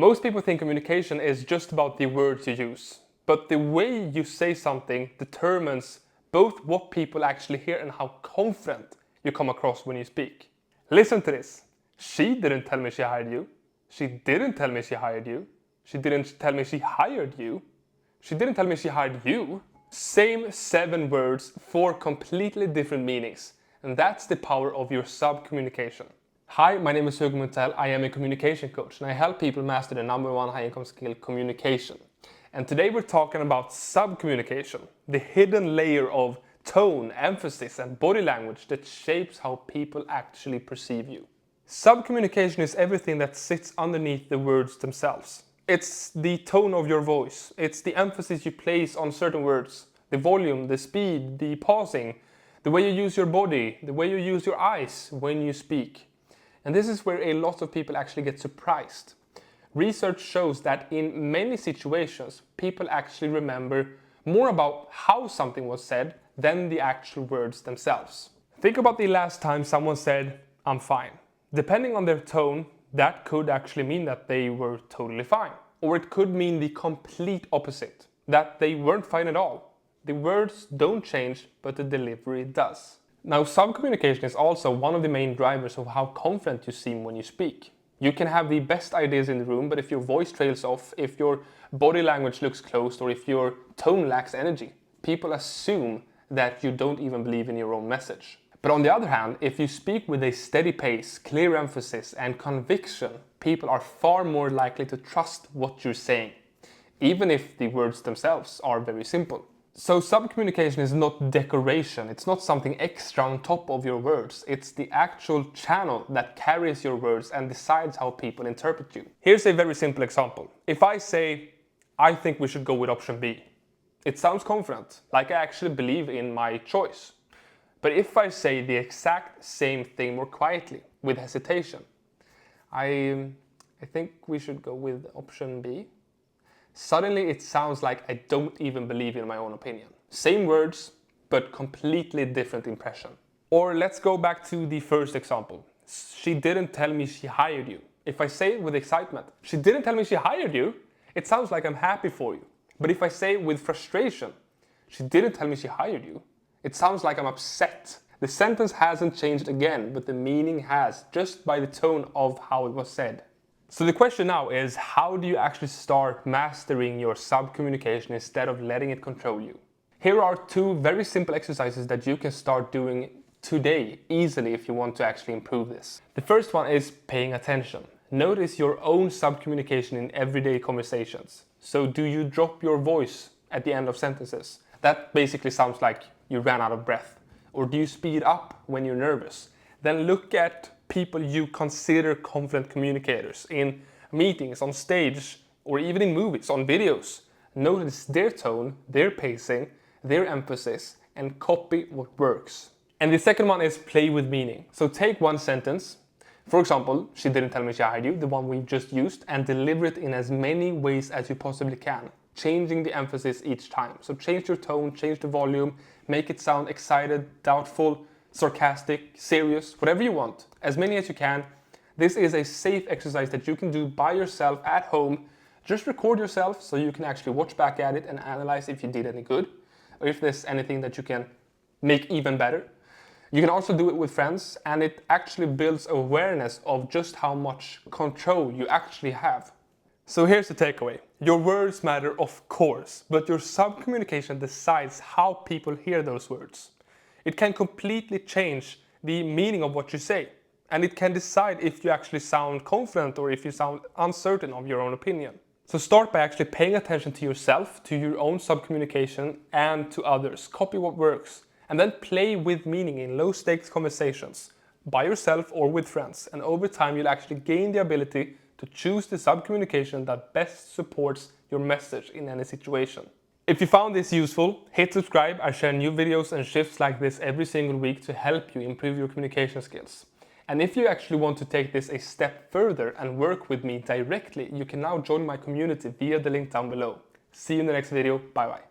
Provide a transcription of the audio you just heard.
Most people think communication is just about the words you use, but the way you say something determines both what people actually hear and how confident you come across when you speak. Listen to this. She didn't tell me she hired you. She didn't tell me she hired you. She didn't tell me she hired you. She didn't tell me she hired you. Same 7 words, 4 completely different meanings. And that's the power of your sub-communication. Hi, my name is Hugo Muntel. I am a communication coach and I help people master the #1 high-income skill, communication. And today we're talking about sub-communication, the hidden layer of tone, emphasis and body language that shapes how people actually perceive you. Sub-communication is everything that sits underneath the words themselves. It's the tone of your voice, it's the emphasis you place on certain words, the volume, the speed, the pausing, the way you use your body, the way you use your eyes when you speak. And this is where a lot of people actually get surprised. Research shows that in many situations, people actually remember more about how something was said than the actual words themselves. Think about the last time someone said, "I'm fine." Depending on their tone, that could actually mean that they were totally fine. Or it could mean the complete opposite, that they weren't fine at all. The words don't change, but the delivery does. Now, sub-communication is also one of the main drivers of how confident you seem when you speak. You can have the best ideas in the room, but if your voice trails off, if your body language looks closed, or if your tone lacks energy, people assume that you don't even believe in your own message. But on the other hand, if you speak with a steady pace, clear emphasis and conviction, people are far more likely to trust what you're saying, even if the words themselves are very simple. So sub-communication is not decoration, it's not something extra on top of your words, it's the actual channel that carries your words and decides how people interpret you. Here's a very simple example. If I say, "I think we should go with option B," it sounds confident, like I actually believe in my choice. But if I say the exact same thing more quietly, with hesitation, I think we should go with option B. Suddenly it sounds like I don't even believe in my own opinion. Same words, but completely different impression. Or let's go back to the first example. She didn't tell me she hired you. If I say it with excitement, "She didn't tell me she hired you," it sounds like I'm happy for you. But if I say it with frustration, "She didn't tell me she hired you," it sounds like I'm upset. The sentence hasn't changed again, but the meaning has, just by the tone of how it was said. So the question now is, how do you actually start mastering your sub-communication instead of letting it control you? Here are 2 very simple exercises that you can start doing today, easily, if you want to actually improve this. The first one is paying attention. Notice your own sub-communication in everyday conversations. So do you drop your voice at the end of sentences? That basically sounds like you ran out of breath. Or do you speed up when you're nervous? Then look at people you consider confident communicators in meetings, on stage, or even in movies, on videos. Notice their tone, their pacing, their emphasis, and copy what works. And the second one is play with meaning. So take one sentence, for example, "She didn't tell me she hired you," the one we just used, and deliver it in as many ways as you possibly can, changing the emphasis each time. So change your tone, change the volume, make it sound excited, doubtful, sarcastic, serious, whatever you want, as many as you can. This is a safe exercise that you can do by yourself at home. Just record yourself so you can actually watch back at it and analyze if you did any good, or if there's anything that you can make even better. You can also do it with friends, and it actually builds awareness of just how much control you actually have. So here's the takeaway. Your words matter, of course, but your sub-communication decides how people hear those words. It can completely change the meaning of what you say, and it can decide if you actually sound confident or if you sound uncertain of your own opinion. So start by actually paying attention to yourself, to your own sub-communication, and to others. Copy what works, and then play with meaning in low-stakes conversations, by yourself or with friends, and over time you'll actually gain the ability to choose the sub-communication that best supports your message in any situation. If you found this useful, hit subscribe. I share new videos and shifts like this every single week to help you improve your communication skills. And if you actually want to take this a step further and work with me directly, you can now join my community via the link down below. See you in the next video. Bye bye.